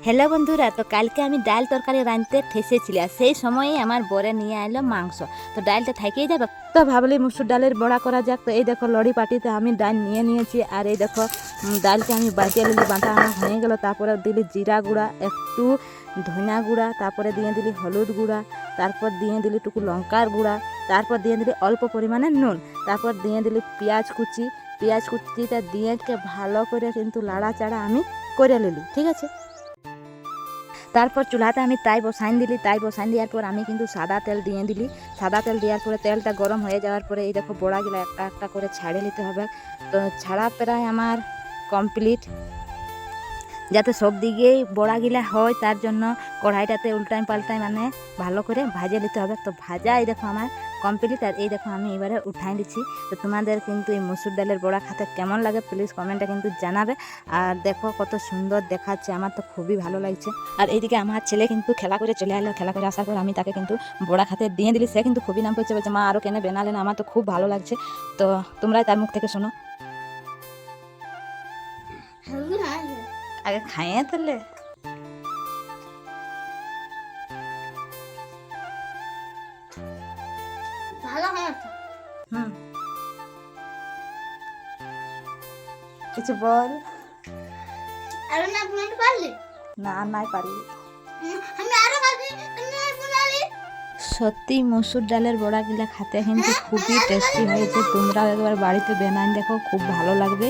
Hello বন্ধুরা, তো কালকে আমি ডাল তরকারি রাঁধতে ঠেসেছিলাম, আর সেই সময়ে আমার বরে নিয়ে এলো মাংস। তো ডালটা থাকেই যাবে, তো ভাবলি মুসুর ডালের বড়া করা যাক। তো এই দেখো লড়ি পাটিতে আমি ডাল নিয়ে নিয়েছি, আর এই দেখো ডালকে আমি বাটিয়ে নিলি, বাটা আমার হয়ে গেল। তারপরে দিলি জিরা গুঁড়া, একটু ধনিয়া গুঁড়া, তারপরে দিয়ে দিলি হলুদ গুঁড়া, তারপর দিয়ে দিলি টুকু লঙ্কার গুঁড়া, তারপর দিয়ে দিলি অল্প পরিমাণে নুন, তারপর দিয়ে দিলি পেঁয়াজ কুচি। পেঁয়াজ কুচিটা দিয়ে ভালো করে কিন্তু লাড়াচাড়া আমি করে নিলি, ঠিক আছে। তারপর চুলাতে আমি তাই বসাইন দিলি, তাই বসাইন দেওয়ার পর আমি কিন্তু সাদা তেল দিয়ে দিলি। সাদা তেল দেওয়ার পরে তেলটা গরম হয়ে যাওয়ার পরে এই দেখো বড়াগুলো একটা একটা করে ছাড়ে নিতে হবে। তো ছাড়া প্রায় আমার কমপ্লিট, যাতে সব দিকেই বড়াগুলা হয় তার জন্য কড়াইটাতে উল্টাইম পাল্টাই মানে ভালো করে ভাজে নিতে হবে। তো ভাজা এই দেখো আমার কমপ্লিট, আর এই দেখো আমি এবারে উঠাই দিচ্ছি। তো তোমাদের কিন্তু এই মসুর ডালের বড়া খেতে কেমন লাগে প্লিজ কমেন্টে কিন্তু জানাবে। আর দেখো কত সুন্দর দেখাচ্ছে, আমার তো খুবই ভালো লাগছে। আর এইদিকে আমার ছেলে কিন্তু খেলা করে চলে এলো, খেলা করে আসার পর আমি তাকে কিন্তু বড়া খেতে দিয়ে দিলি। সে কিন্তু খুবই নাম করছে, বলছে মা আরও কেন বানালেন, আমার তো খুব ভালো লাগছে। তো তোমরাই তার মুখ থেকে শোনো। আগে খাইয়ে তাহলে ভালো হয়েছে। কিছু বল। আরো না বানাতে পারলি? না, নাই পারি। আমি আরো কাছে তুমি বানালি। সত্যি মসুর ডালের বড়াগুলা খেতে কিন্তু খুবই টেস্টি হয়েছে। তোমরাও একবার বাড়িতে বানাই দেখো, খুব ভালো লাগবে।